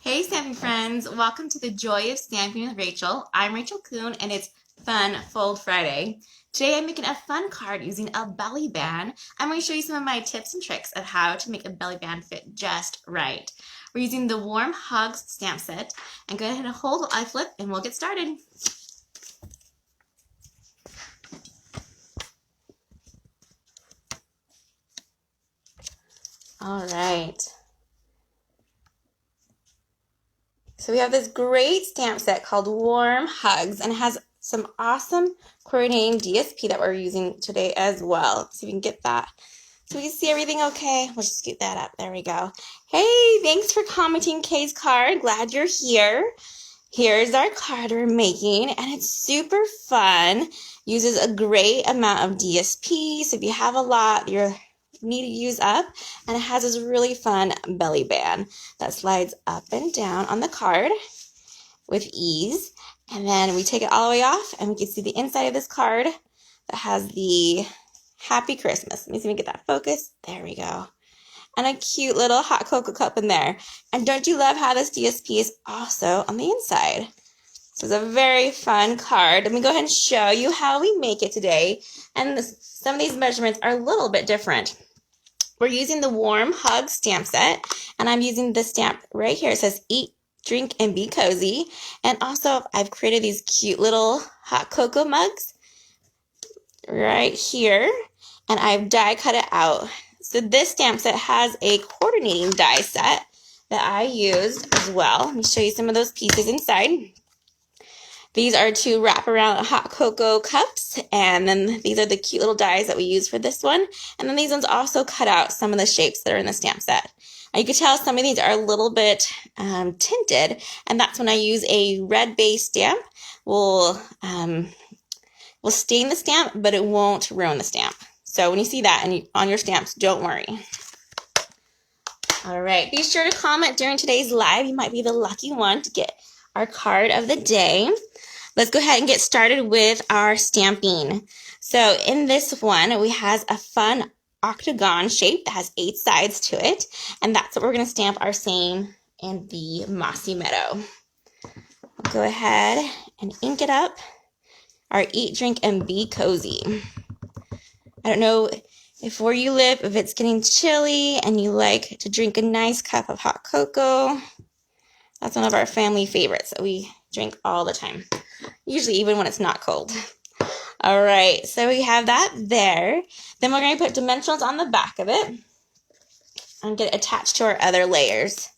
Hey stamping friends, welcome to the Joy of Stamping with Rachel. I'm Rachael Coon and it's Fun Fold Friday. Today I'm making a fun card using a belly band. I'm going to show you some of my tips and tricks of how to make a belly band fit just right. We're using the Warm Hugs stamp set, and go ahead and hold while I flip and we'll get started. All right. So we have this great stamp set called Warm Hugs, and it has some awesome coordinating DSP that we're using today as well. Let's see if we can get that so we can see everything okay. We'll just scoot that up. There we go. Hey, thanks for commenting Kay's card. Glad you're here. Here's our card we're making, and it's super fun. Uses a great amount of DSP, so if you have a lot, you need to use up, and it has this really fun belly band that slides up and down on the card with ease. And then we take it all the way off, and we can see the inside of this card that has the Happy Christmas. Let me see if we can get that focused. There we go. And a cute little hot cocoa cup in there. And don't you love how this DSP is also on the inside? So it's a very fun card. Let me go ahead and show you how we make it today. And some of these measurements are a little bit different. We're using the Warm Hug stamp set, and I'm using this stamp right here. It says eat, drink, and be cozy. And also I've created these cute little hot cocoa mugs right here, and I've die cut it out. So this stamp set has a coordinating die set that I used as well. Let me show you some of those pieces inside. These are to wrap around hot cocoa cups, and then these are the cute little dies that we use for this one. And then these ones also cut out some of the shapes that are in the stamp set. Now you can tell some of these are a little bit tinted, and that's when I use a red base stamp. We'll stain the stamp, but it won't ruin the stamp. So when you see that on your stamps, don't worry. All right, be sure to comment during today's live. You might be the lucky one to get our card of the day. Let's go ahead and get started with our stamping. So in this one, we have a fun octagon shape that has 8 sides to it, and that's what we're going to stamp our same in the Mossy Meadow. We'll go ahead and ink it up. Our eat, drink, and be cozy. I don't know if where you live, if it's getting chilly and you like to drink a nice cup of hot cocoa. That's one of our family favorites that we drink all the time, usually even when it's not cold. All right, so we have that there. Then we're going to put dimensionals on the back of it and get it attached to our other layers.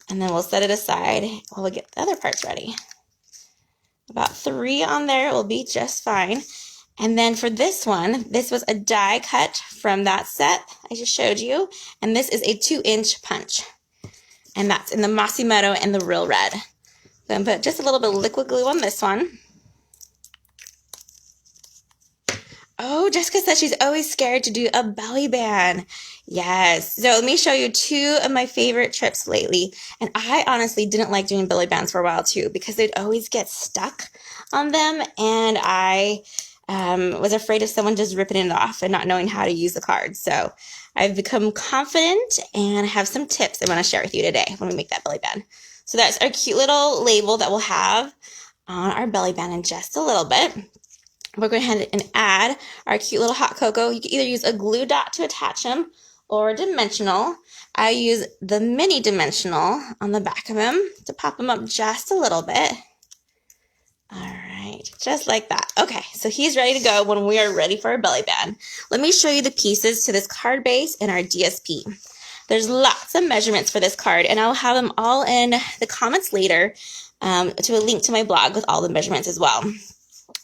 And then we'll set it aside while we get the other parts ready. About 3 on there will be just fine. And then for this one, this was a die cut from that set I just showed you. And this is a 2-inch punch. And that's in the Mossy Meadow and the Real Red. Then put just a little bit of liquid glue on this one. Oh, Jessica says she's always scared to do a belly band. Yes. So let me show you 2 of my favorite trips lately. And I honestly didn't like doing belly bands for a while too, because they'd always get stuck on them. And I was afraid of someone just ripping it off and not knowing how to use the card. So I've become confident and have some tips I want to share with you today when we make that belly band. So that's our cute little label that we'll have on our belly band in just a little bit. We're going to go ahead and add our cute little hot cocoa. You can either use a glue dot to attach them or a dimensional. I use the mini dimensional on the back of them to pop them up just a little bit. All right, just like that. Okay, so he's ready to go when we are ready for our belly band. Let me show you the pieces to this card base and our DSP. There's lots of measurements for this card, and I'll have them all in the comments later to a link to my blog with all the measurements as well.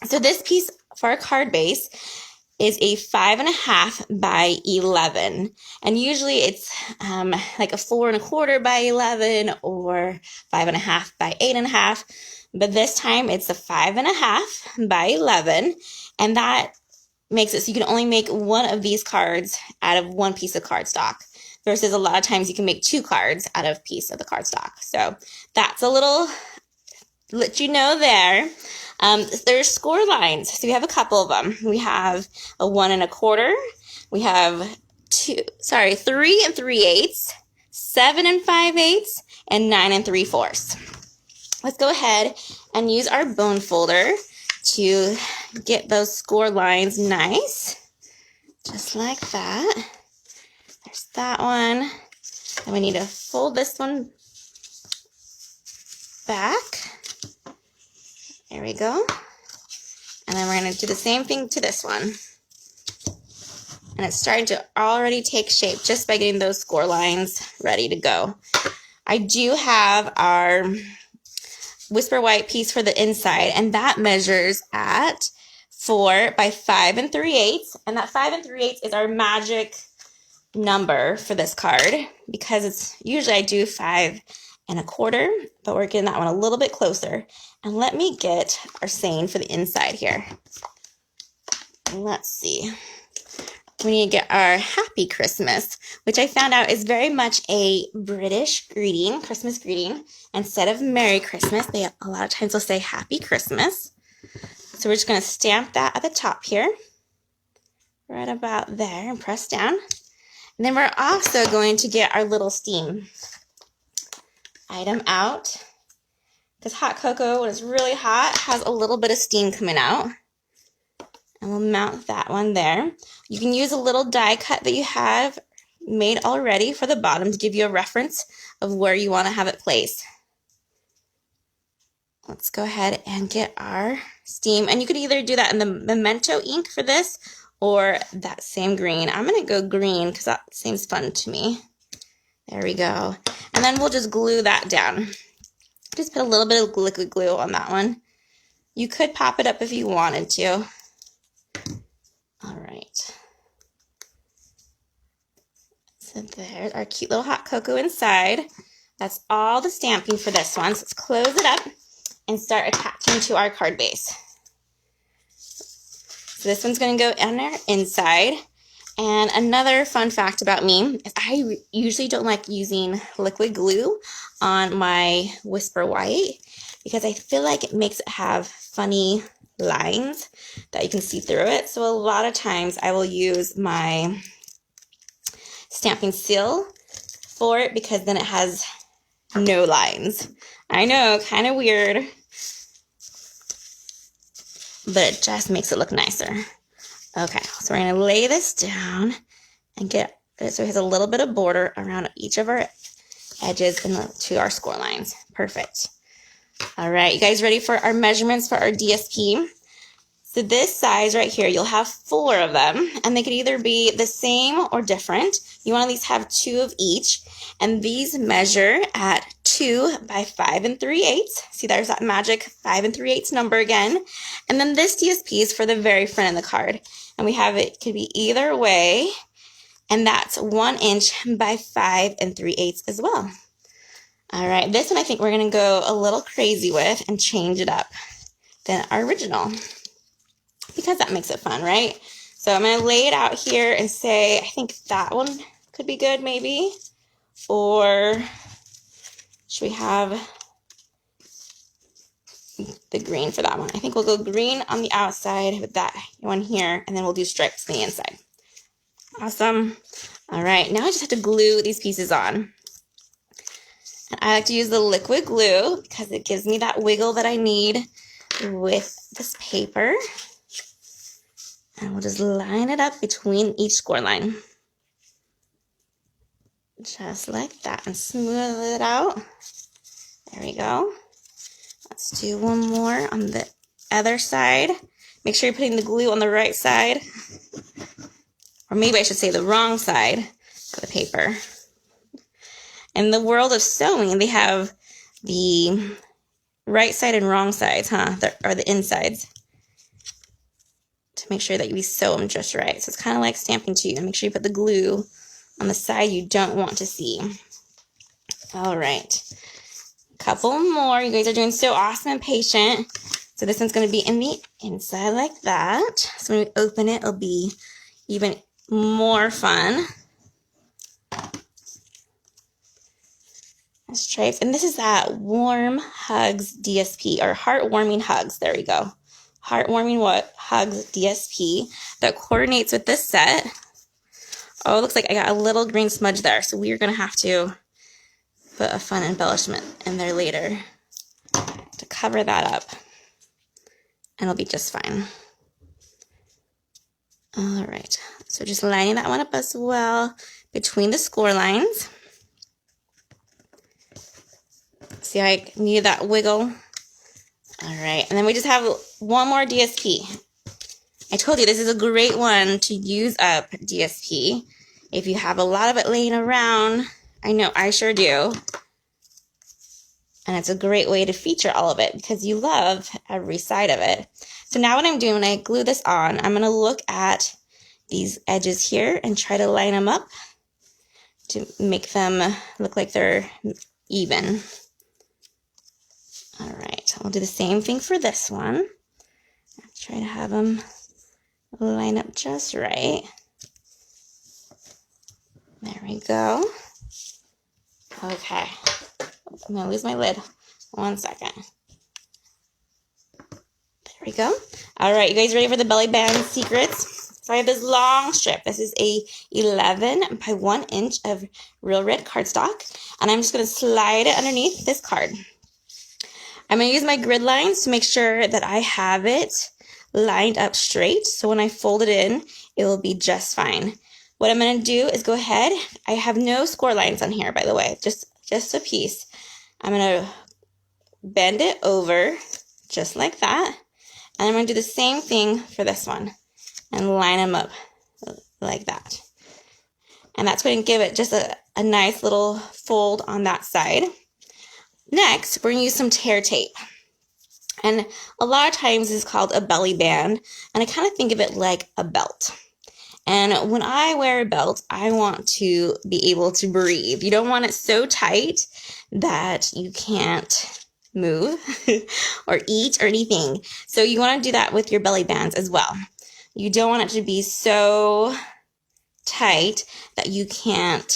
So this piece for our card base is a 5.5 by 11, and usually it's like a 4 1/4 by 11 or 5.5 by 8.5. But this time it's a 5.5 by 11, and that makes it so you can only make one of these cards out of one piece of cardstock, versus a lot of times you can make 2 cards out of a piece of the cardstock. So that's a little let you know there. There's score lines, so we have a couple of them. We have a 1 1/4. We have 3 3/8, 7 5/8, and 9 3/4. Let's go ahead and use our bone folder to get those score lines nice, just like that. There's that one. And we need to fold this one back. There we go. And then we're going to do the same thing to this one. And it's starting to already take shape just by getting those score lines ready to go. I do have our Whisper White piece for the inside, and that measures at 4 by 5 3/8. And that 5 3/8 is our magic number for this card, because it's usually I do 5 1/4, but we're getting that one a little bit closer. And let me get our saying for the inside here. Let's see. We need to get our Happy Christmas, which I found out is very much a British greeting, Christmas greeting. Instead of Merry Christmas, they a lot of times will say Happy Christmas. So we're just going to stamp that at the top here, right about there, and press down. And then we're also going to get our little steam item out, because hot cocoa, when it's really hot, has a little bit of steam coming out. And we'll mount that one there. You can use a little die cut that you have made already for the bottom to give you a reference of where you want to have it placed. Let's go ahead and get our steam. And you could either do that in the Memento ink for this or that same green. I'm going to go green because that seems fun to me. There we go. And then we'll just glue that down. Just put a little bit of liquid glue on that one. You could pop it up if you wanted to. All right. So there's our cute little hot cocoa inside. That's all the stamping for this one. So let's close it up and start attaching to our card base. So this one's going to go on our inside. And another fun fact about me is I usually don't like using liquid glue on my Whisper White, because I feel like it makes it have funny lines that you can see through it. So a lot of times I will use my stamping seal for it, because then it has no lines. I know, kind of weird, but it just makes it look nicer. Okay, so we're going to lay this down and get it so it has a little bit of border around each of our edges and to our score lines. Perfect. All right, you guys ready for our measurements for our DSP? So this size right here, you'll have 4 of them, and they could either be the same or different. You want to at least have 2 of each, and these measure at 2 by 5 3/8. See, there's that magic 5 3/8 number again. And then this DSP is for the very front of the card, and we have it could be either way, and that's 1 inch by 5 3/8 as well. All right, this one I think we're going to go a little crazy with and change it up than our original, because that makes it fun, right? So I'm going to lay it out here and say, I think that one could be good maybe. Or should we have the green for that one? I think we'll go green on the outside with that one here, and then we'll do stripes on the inside. Awesome. All right, now I just have to glue these pieces on. And I like to use the liquid glue because it gives me that wiggle that I need with this paper. And we'll just line it up between each score line. Just like that, and smooth it out. There we go. Let's do one more on the other side. Make sure you're putting the glue on the right side. Or maybe I should say the wrong side for the paper. In the world of sewing, they have the right side and wrong sides, huh? Or the insides, to make sure that you sew them just right. So it's kind of like stamping too. And make sure you put the glue on the side you don't want to see. All right. Couple more. You guys are doing so awesome and patient. So this one's going to be in the inside like that. So when we open it, it'll be even more fun. Stripes. And this is that Warm Hugs DSP, or Heartwarming Hugs. There we go. Heartwarming Hugs DSP that coordinates with this set. Oh, it looks like I got a little green smudge there, so we're going to have to put a fun embellishment in there later to cover that up, and it'll be just fine. All right, so just lining that one up as well between the score lines. See how I needed that wiggle? All right, and then we just have one more DSP. I told you this is a great one to use up DSP if you have a lot of it laying around. I know I sure do. And it's a great way to feature all of it because you love every side of it. So now what I'm doing when I glue this on, I'm going to look at these edges here and try to line them up to make them look like they're even. All right, I'll do the same thing for this one. Try to have them line up just right. There we go. Okay, I'm gonna lose my lid. 1 second. There we go. All right, you guys ready for the belly band secrets? So I have this long strip. This is a 11 by 1 inch of real red cardstock, and I'm just gonna slide it underneath this card. I'm gonna use my grid lines to make sure that I have it lined up straight, so when I fold it in, it will be just fine. What I'm going to do is go ahead. I have no score lines on here, by the way, just a piece. I'm going to bend it over just like that, and I'm going to do the same thing for this one and line them up like that. And that's going to give it just a nice little fold on that side. Next, we're going to use some tear tape. And a lot of times it's called a belly band, and I kind of think of it like a belt. And when I wear a belt, I want to be able to breathe. You don't want it so tight that you can't move or eat or anything. So you want to do that with your belly bands as well. You don't want it to be so tight that you can't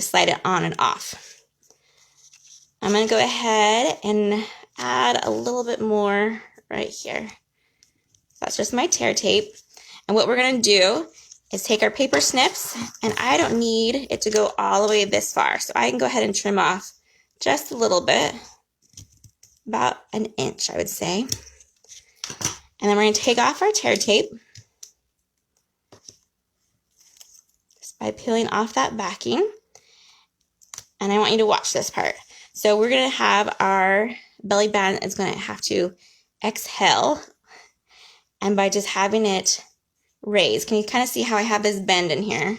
slide it on and off. I'm going to go ahead and add a little bit more right here. That's just my tear tape. And what we're going to do is take our paper snips, and I don't need it to go all the way this far. So I can go ahead and trim off just a little bit, about 1 inch, I would say. And then we're going to take off our tear tape just by peeling off that backing. And I want you to watch this part. So we're going to have our belly band is going to have to exhale, and by just having it raise, can you kind of see how I have this bend in here?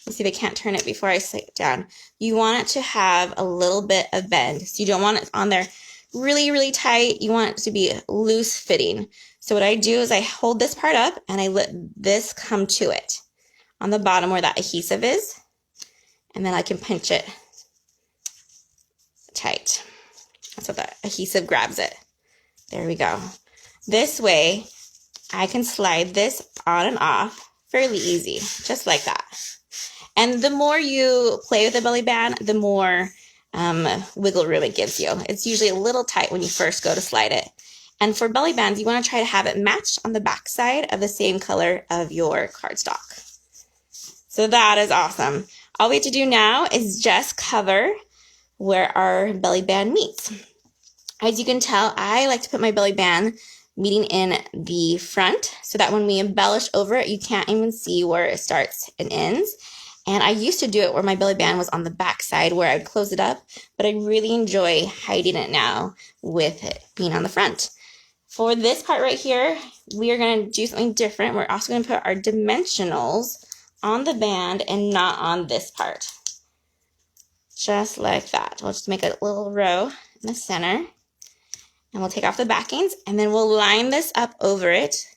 Let's see if I can't turn it before I sit down. You want it to have a little bit of bend, so you don't want it on there really, really tight. You want it to be loose fitting. So what I do is I hold this part up and I let this come to it on the bottom where that adhesive is, and then I can pinch it tight. So the adhesive grabs it. There we go. This way, I can slide this on and off fairly easy, just like that. And the more you play with the belly band, the more wiggle room it gives you. It's usually a little tight when you first go to slide it. And for belly bands, you want to try to have it matched on the back side of the same color of your cardstock. So that is awesome. All we have to do now is just cover where our belly band meets. As you can tell, I like to put my belly band meeting in the front so that when we embellish over it, you can't even see where it starts and ends. And I used to do it where my belly band was on the back side where I'd close it up, but I really enjoy hiding it now with it being on the front. For this part right here, we are going to do something different. We're also going to put our dimensionals on the band and not on this part. Just like that. We'll just make a little row in the center. And we'll take off the backings, and then we'll line this up over it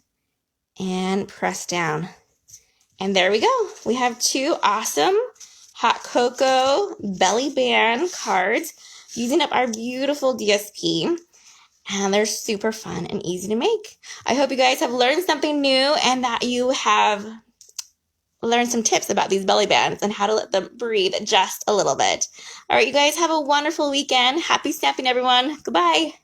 and press down. And there we go. We have 2 awesome hot cocoa belly band cards using up our beautiful DSP. And they're super fun and easy to make. I hope you guys have learned something new and that you have learned some tips about these belly bands and how to let them breathe just a little bit. All right, you guys have a wonderful weekend. Happy stamping, everyone. Goodbye.